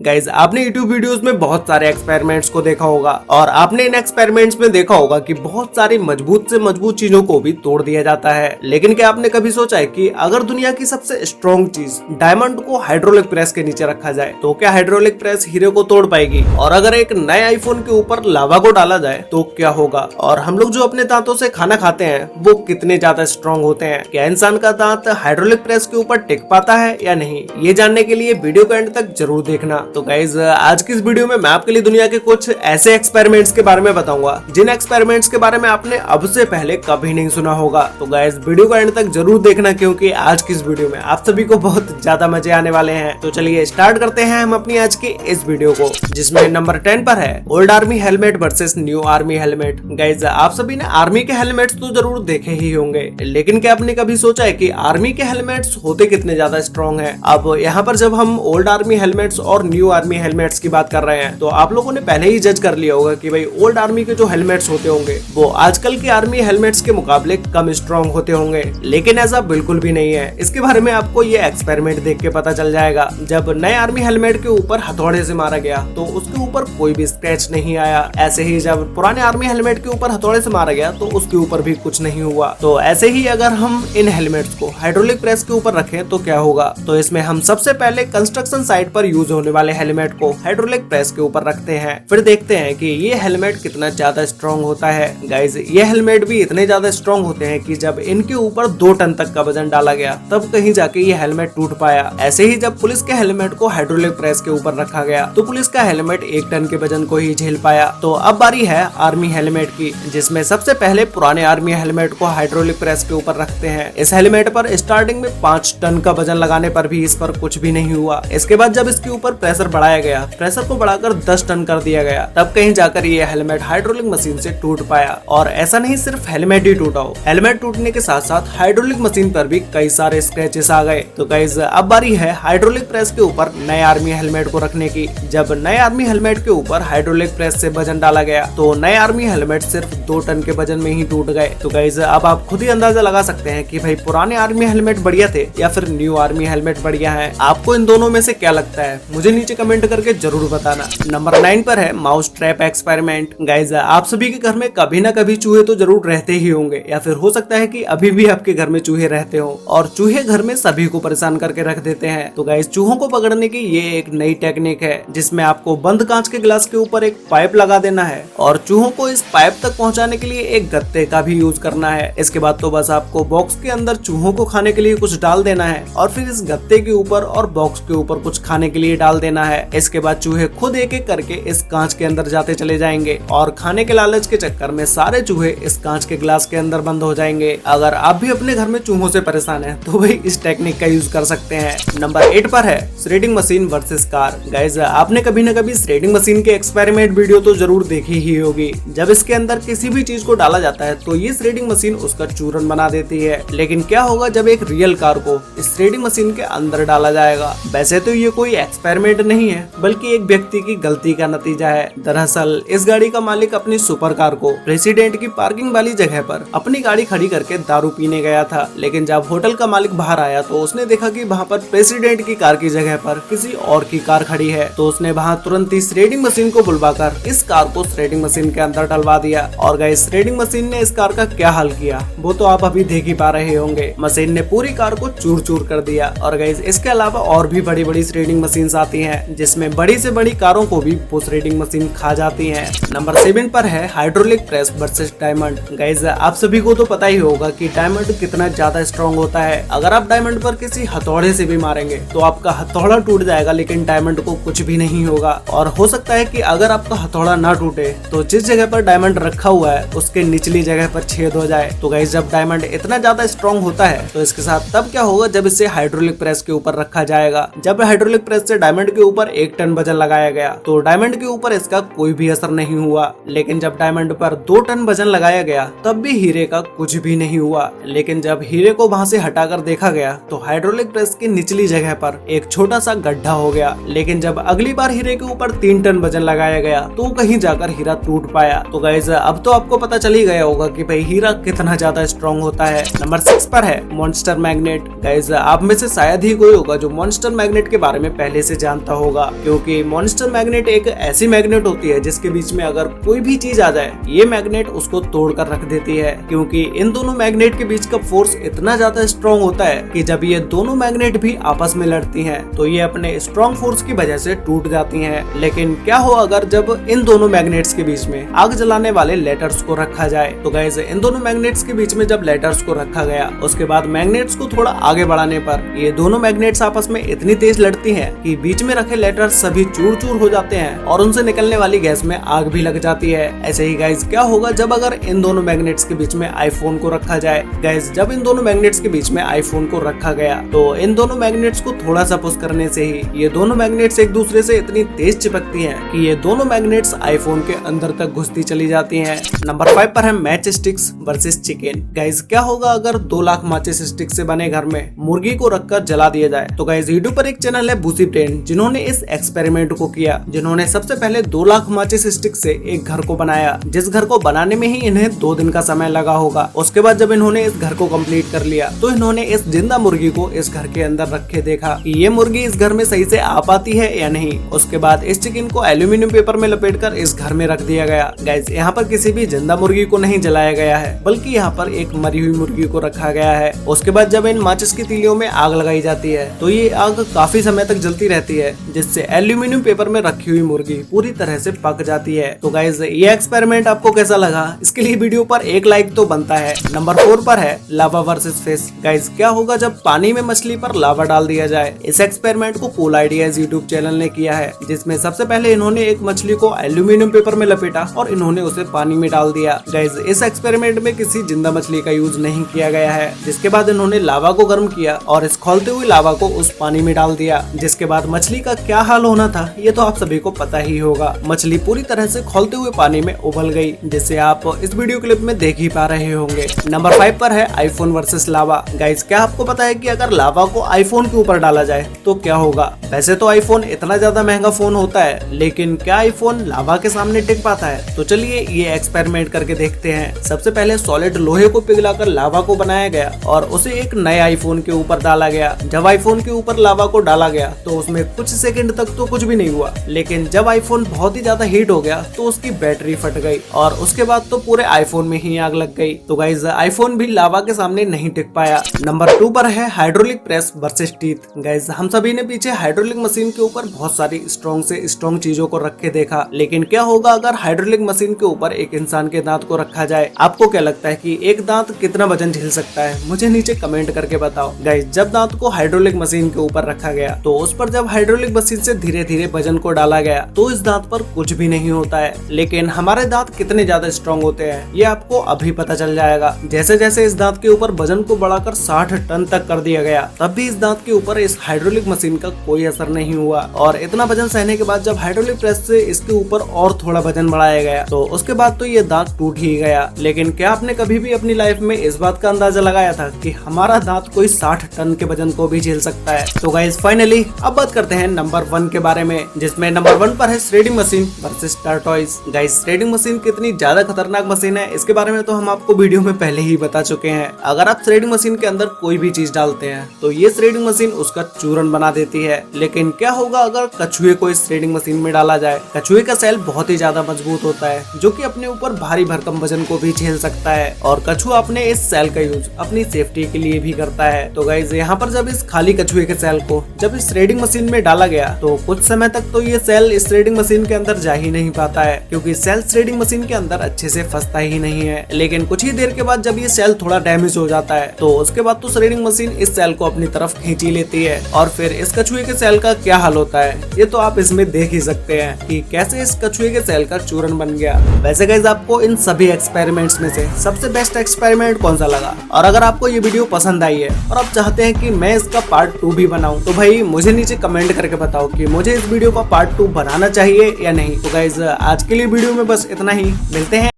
Guys आपने YouTube videos में बहुत सारे एक्सपेरिमेंट्स को देखा होगा और आपने इन एक्सपेरिमेंट्स में देखा होगा कि बहुत सारी मजबूत से मजबूत चीजों को भी तोड़ दिया जाता है। लेकिन क्या आपने कभी सोचा है कि अगर दुनिया की सबसे स्ट्रॉन्ग चीज डायमंड को हाइड्रोलिक प्रेस के नीचे रखा जाए तो क्या हाइड्रोलिक प्रेस हीरे को तोड़ पाएगी? और अगर एक नए आईफोन के ऊपर लावा को डाला जाए तो क्या होगा? और हम लोग जो अपने दांतों से खाना खाते हैं वो कितने ज्यादा स्ट्रॉन्ग होते हैं? क्या इंसान का दांत हाइड्रोलिक प्रेस के ऊपर टिक पाता है या नहीं? ये जानने के लिए वीडियो को एंड तक जरूर देखना। तो गाइज आज की इस वीडियो में मैं आपके लिए दुनिया के कुछ ऐसे एक्सपेरिमेंट्स के बारे में बताऊंगा जिन एक्सपेरिमेंट्स के बारे में आपने अब से पहले कभी नहीं सुना होगा। तो गाइज वीडियो को एंड तक जरूर देखना क्योंकि आज की इस वीडियो में आप सभी को बहुत ज्यादा मजे आने वाले हैं। तो चलिए स्टार्ट करते हैं हम अपनी आज की इस वीडियो को, जिसमें नंबर 10 पर है old army helmet versus new army helmet. Guys आप सभी ने आर्मी के हेलमेट्स तो जरूर देखे ही होंगे, लेकिन क्या आपने कभी सोचा है कि आर्मी के हेलमेट्स होते कितने ज्यादा स्ट्रॉन्ग हैं? अब यहाँ पर जब हम ओल्ड आर्मी हेलमेट्स और न्यू आर्मी हेलमेट्स की बात कर रहे हैं तो आप लोगों ने पहले ही जज कर लिया होगा कि भाई ओल्ड आर्मी के जो हेलमेट्स होते होंगे वो आजकल के आर्मी हेलमेट्स के मुकाबले कम स्ट्रॉन्ग होते होंगे, लेकिन ऐसा बिल्कुल भी नहीं है। इसके बारे में आपको ये एक्सपेरिमेंट देख के पता चल जाएगा। जब नए आर्मी हेलमेट के ऊपर हथौड़े से मारा गया तो उसके ऊपर कोई भी स्क्रैच नहीं आया। ऐसे ही जब पुराने आर्मी हेलमेट के ऊपर हथौड़े से मारा गया तो उसके ऊपर भी कुछ नहीं हुआ। तो ऐसे ही अगर हम इन हेलमेट्स को हाइड्रोलिक प्रेस के ऊपर रखें तो क्या होगा? तो इसमें हम सबसे पहले कंस्ट्रक्शन साइट पर यूज होने वाले हेलमेट को हाइड्रोलिक प्रेस के ऊपर रखते हैं, फिर देखते हैं कि ये हेलमेट कितना ज्यादा स्ट्रॉन्ग होता है। गाइज ये हेलमेट भी इतने ज्यादा स्ट्रॉन्ग होते हैं कि जब इनके ऊपर 2 टन तक का वजन डाला गया तब कहीं जाके ये हेलमेट टूट पाया। ऐसे ही जब पुलिस के हेलमेट को हाइड्रोलिक प्रेस के ऊपर रखा गया तो पुलिस का हेलमेट 1 टन के वजन को ही झेल पाया। तो अब बारी है आर्मी हेलमेट की, जिसमें सबसे पहले पुराने आर्मी हेलमेट को हाइड्रोलिक प्रेस के ऊपर रखते हैं। इस हेलमेट पर स्टार्टिंग में 5 टन का वजन लगाने पर भी इस पर कुछ भी नहीं हुआ। इसके बाद जब इसके ऊपर प्रेशर बढ़ाया गया, प्रेशर को बढ़ाकर 10 टन कर दिया गया, तब कहीं जाकर ये हेलमेट हाइड्रोलिक मशीन से टूट पाया। और ऐसा नहीं सिर्फ हेलमेट ही टूटा हो, हेलमेट टूटने के साथ साथ हाइड्रोलिक मशीन पर भी कई सारे स्क्रैचेस आ गए। तो गाइस अब बारी है हाइड्रोलिक प्रेस के ऊपर नए आर्मी हेलमेट को रखने की। जब नए आर्मी हेलमेट के ऊपर हाइड्रोलिक प्रेस से वजन डाला गया तो नए आर्मी हेलमेट सिर्फ 2 टन के वजन में ही टूट गए। तो गाइस अब आप खुद ही अंदाजा लगा सकते हैं कि भाई पुराने आर्मी हेलमेट बढ़िया थे या फिर न्यू आर्मी हेलमेट बढ़िया है। आपको इन दोनों में से क्या लगता है मुझे नीचे कमेंट करके जरूर बताना। नंबर 9 पर है माउस ट्रैप एक्सपेरिमेंट। गाइस आप सभी के घर में कभी ना कभी चूहे तो जरूर रहते ही होंगे, या फिर हो सकता है कि अभी भी आपके घर में चूहे रहते हो और चूहे घर में सभी को परेशान करके रख देते हैं। तो गाइस चूहों को पकड़ने की ये एक नई टेक्निक है जिसमें आपको बंद कांच के गिलास के ऊपर एक पाइप लगा देना है और चूहों को इस पाइप तक पहुंचाने के लिए एक गत्ते का भी यूज करना है। इसके बाद तो बस आपको बॉक्स के अंदर चूहों को खाने के लिए कुछ डाल देना है और फिर इस गत्ते के ऊपर और बॉक्स के ऊपर कुछ खाने के लिए डाल देना है। इसके बाद चूहे खुद एक एक करके इस कांच के अंदर जाते चले जाएंगे और खाने के लालच के चक्कर में सारे चूहे इस कांच के गिलास के अंदर बंद हो जाएंगे। अगर आप भी अपने घर में चूहों से परेशान हैं तो भाई इस टेक्निक का यूज कर सकते हैं। नंबर 8 पर है shredding machine versus car. Guys आपने कभी न कभी श्रेडिंग मशीन के एक्सपेरिमेंट वीडियो तो जरूर देखी ही होगी। जब इसके अंदर किसी भी चीज को डाला जाता है तो ये श्रेडिंग मशीन उसका चूरन बना देती है। लेकिन क्या होगा जब एक रियल कार को इस श्रेडिंग मशीन के अंदर डाला जाएगा? वैसे तो ये कोई एक्सपेरिमेंट नहीं है बल्कि एक व्यक्ति की गलती का नतीजा है। दरअसल इस गाड़ी का मालिक अपनी सुपर कार को प्रेसिडेंट की पार्किंग वाली जगह पर अपनी गाड़ी खड़ी करके दारू पीने गया था, लेकिन जब होटल का मालिक बाहर आया तो उसने देखा कि वहाँ पर प्रेसिडेंट की कार की जगह पर किसी और की कार खड़ी है। तो उसने वहाँ तुरंत ही श्रेडिंग मशीन को बुलवाकर इस कार को श्रेडिंग मशीन के अंदर डलवा दिया। और गाइस श्रेडिंग मशीन ने इस कार का क्या हाल किया वो तो आप अभी देख ही पा रहे होंगे। मशीन ने पूरी कार को चूर चूर कर दिया। और गाइस इसके अलावा और भी बड़ी बड़ी श्रेडिंग मशीन आती है जिसमें बड़ी से बड़ी कारों को भी वो श्रेडिंग मशीन खा जाती है। नंबर 7 पर है hydraulic press versus diamond. Guys आप सभी को तो पता ही होगा कि डायमंड कितना ज्यादा स्ट्रॉन्ग होता है। अगर आप डायमंड पर किसी हथौड़े से भी मारेंगे तो आपका हथौड़ा टूट जाएगा लेकिन डायमंड को कुछ भी नहीं होगा। और हो सकता है कि अगर आपका हथौड़ा ना टूटे तो जिस जगह पर डायमंड रखा हुआ है उसके निचली जगह पर छेद हो जाए। तो गाइस जब डायमंड इतना ज्यादा स्ट्रॉन्ग होता है तो इसके साथ तब क्या होगा जब इसे हाइड्रोलिक प्रेस के ऊपर रखा जाएगा। जब हाइड्रोलिक प्रेस से डायमंड के ऊपर 1 टन वजन लगाया गया तो डायमंड के ऊपर इसका कोई भी असर नहीं हुआ, लेकिन जब डायमंड पर 2 टन वजन लगाया गया तब भी हीरे का कुछ भी नहीं हुआ। लेकिन जब हीरे को वहाँ से हटाकर देखा गया तो हाइड्रोलिक प्रेस की निचली जगह पर एक छोटा सा गड्ढा हो गया। लेकिन जब अगली बार हीरे के ऊपर 3 टन वजन लगाया गया तो कहीं जाकर हीरा टूट पाया। तो गाइस अब तो आपको पता चल ही गया होगा कि भाई हीरा कितना ज्यादा स्ट्रॉन्ग होता है। नंबर 6 पर है मॉन्स्टर मैग्नेट। गाइस आप में से शायद ही कोई होगा जो मॉन्स्टर मैग्नेट के बारे में पहले से जानता जाता होगा, क्योंकि मॉन्स्टर मैग्नेट एक ऐसी मैग्नेट होती है जिसके बीच में अगर कोई भी चीज आ जाए ये मैग्नेट उसको तोड़ कर रख देती है, क्योंकि इन दोनों मैग्नेट के बीच का फोर्स इतना ज्यादा स्ट्रॉन्ग होता है कि जब ये दोनों मैग्नेट भी आपस में लड़ती हैं तो ये अपने स्ट्रॉन्ग फोर्स की वजह से टूट जाती हैं। लेकिन क्या हो अगर जब इन दोनों मैग्नेट्स के बीच में आग जलाने वाले लेटर्स को रखा जाए। तो गाइस इन दोनों मैग्नेट्स के बीच में जब लेटर्स को रखा गया उसके बाद मैग्नेट्स को थोड़ा आगे बढ़ाने पर ये दोनों मैग्नेट्स आपस में इतनी तेज लड़ती हैं कि बीच में रखे लेटर्स सभी चूर चूर हो जाते हैं और उनसे निकलने वाली गैस में आग भी लग जाती है। ऐसे ही गाइस क्या होगा जब अगर इन दोनों मैग्नेट्स के बीच में आईफोन को रखा जाए। गाइस जब इन दोनों मैग्नेट्स के बीच में आईफोन को रखा गया तो इन दोनों मैग्नेट्स को थोड़ा सा पुश करने से ही ये दोनों मैग्नेट्स एक दूसरे से इतनी तेज चिपकती हैं कि ये दोनों मैग्नेट्स आईफोन के अंदर तक घुसती चली जाती हैं। नंबर 5 पर है match sticks versus chicken. Guys क्या होगा अगर 2 लाख माचिस स्टिक से बने घर में मुर्गी को रखकर जला दिया जाए। तो गाइस यूट्यूब पर एक चैनल है बूसी ब्रेन जिन्होंने इस एक्सपेरिमेंट को किया, जिन्होंने सबसे पहले 2 लाख माचिस स्टिक से एक घर को बनाया, जिस घर को बनाने में ही इन्हें 2 दिन का समय लगा होगा। उसके बाद जब इन्होंने इस घर को कंप्लीट कर लिया तो इन्होंने इस जिंदा मुर्गी को इस घर के अंदर रखे देखा कि ये मुर्गी इस घर में सही से आ पाती है या नहीं। उसके बाद इस चिकन को एल्यूमिनियम पेपर में लपेटकर इस घर में रख दिया गया। गाइस यहाँ पर किसी भी जिंदा मुर्गी को नहीं जलाया गया है, बल्कि यहाँ पर एक मरी हुई मुर्गी को रखा गया है। उसके बाद जब इन माचिस की तीलियों में आग लगाई जाती है तो ये आग काफी समय तक जलती रहती है, जिससे एल्यूमिनियम पेपर में रखी हुई मुर्गी पूरी तरह से पक जाती है। तो गाइस ये एक्सपेरिमेंट आपको कैसा लगा, इसके लिए वीडियो पर एक लाइक तो बनता है। नंबर 4 पर है लावा वर्सेस फिश। गाइस क्या होगा जब पानी में मछली पर लावा डाल दिया जाए। इस एक्सपेरिमेंट को कूल आइडियाज यूट्यूब चैनल ने किया है, जिसमें सबसे पहले इन्होंने एक मछली को एल्यूमिनियम पेपर में लपेटा और इन्होंने उसे पानी में डाल दिया। गाइस इस एक्सपेरिमेंट में किसी जिंदा मछली का यूज नहीं किया गया है। जिसके बाद इन्होंने लावा को गर्म किया और इस खौलते हुए लावा को उस पानी में डाल दिया, जिसके बाद मछली का क्या हाल होना था ये तो आप सभी को पता ही होगा। मछली पूरी तरह से खौलते हुए पानी में उबल गई, जिसे आप इस वीडियो क्लिप में देख ही पा रहे होंगे। नंबर 5 पर है आईफोन वर्सेस लावा। गाइस क्या आपको पता है कि अगर लावा को आईफोन के ऊपर डाला जाए तो क्या होगा। वैसे तो आईफोन इतना ज्यादा महंगा फोन होता है, लेकिन क्या आईफोन लावा के सामने टिक पाता है। तो चलिए ये एक्सपेरिमेंट करके देखते हैं। सबसे पहले सॉलिड लोहे को पिघलाकर लावा को बनाया गया और उसे एक नए आईफोन के ऊपर डाला गया। जब आईफोन के ऊपर लावा को डाला गया तो उसमें कुछ सेकंड तक तो कुछ भी नहीं हुआ, लेकिन जब आईफोन बहुत ही ज्यादा हीट हो गया तो उसकी बैटरी फट गई और उसके बाद तो पूरे आईफोन में ही आग लग गई। तो गाइस आईफोन भी लावा के सामने नहीं टिक पाया। नंबर 2 पर है hydraulic press versus teeth. Guys हम सभी ने पीछे हाइड्रोलिक मशीन के ऊपर बहुत सारी स्ट्रॉन्ग से स्ट्रॉन्ग चीजों को रख के देखा, लेकिन क्या होगा अगर हाइड्रोलिक मशीन के ऊपर एक इंसान के दांत को रखा जाए। आपको क्या लगता है कि एक दांत कितना वजन झेल सकता है, मुझे नीचे कमेंट करके बताओ। गाइस जब दांत को हाइड्रोलिक मशीन के ऊपर रखा गया तो उस पर जब हाइड्रोलिक मशीन से धीरे धीरे वजन को डाला गया तो इस दांत पर कुछ भी नहीं होता है, लेकिन हमारे दांत कितने ज्यादा स्ट्रॉन्ग होते हैं ये आपको अभी पता चल जाएगा। जैसे जैसे इस दांत के ऊपर वजन को बढ़ाकर 60 टन तक कर दिया गया, तब भी इस दांत के ऊपर इस हाइड्रोलिक मशीन का कोई असर नहीं हुआ। और इतना वजन सहने के बाद जब हाइड्रोलिक प्रेस से इसके ऊपर और थोड़ा वजन बढ़ाया गया तो उसके बाद तो ये दांत टूट ही गया। लेकिन क्या आपने कभी भी अपनी लाइफ में इस बात का अंदाजा लगाया था कि हमारा दांत कोई 60 टन के वजन को भी झेल सकता है। तो गाइस फाइनली अब बात करते हैं नंबर 1 के बारे में, जिसमें नंबर 1 पर है threading machine versus tortoise. Guys threading machine कितनी ज्यादा खतरनाक मशीन है इसके बारे में तो हम आपको वीडियो में पहले ही बता चुके हैं। अगर आप थ्रेडिंग मशीन के अंदर कोई भी चीज डालते हैं तो ये थ्रेडिंग मशीन उसका चूरन बना देती है। लेकिन क्या होगा अगर कछुए को इस थ्रेडिंग मशीन में डाला जाए। कछुए का सेल बहुत ही ज्यादा मजबूत होता है, जो कि अपने ऊपर भारी भरकम वजन को भी झेल सकता है और कछुआ अपने इस सेल का यूज अपनी सेफ्टी के लिए भी करता है। तो गाइस यहाँ पर जब इस खाली कछुए के सेल को जब इस थ्रेडिंग मशीन में डाला गया तो कुछ समय तक तो ये सेल इस थ्रेडिंग मशीन के अंदर जा ही नहीं पाता है, क्योंकि सेल थ्रेडिंग मशीन के अंदर अच्छे से फंसता ही नहीं है। लेकिन कुछ ही देर के बाद जब ये सेल थोड़ा डैमेज हो जाता है तो उसके बाद तो थ्रेडिंग मशीन इस सेल को अपनी तरफ खींच ही लेती है और फिर इस कछुए के सेल का क्या हाल होता है ये तो आप इसमें देख ही सकते हैं कि कैसे इस कछुए के सेल का चूरन बन गया। वैसे गाइस आपको इन सभी एक्सपेरिमेंट्स में से सबसे बेस्ट एक्सपेरिमेंट कौन सा लगा, और अगर आपको ये वीडियो पसंद आई है और आप चाहते हैं कि मैं इसका पार्ट 2 भी बनाऊं तो भाई मुझे नीचे कमेंट करके बताओ कि मुझे इस वीडियो का पार्ट 2 बनाना चाहिए या नहीं। तो गाइस आज के लिए वीडियो में बस इतना ही, मिलते हैं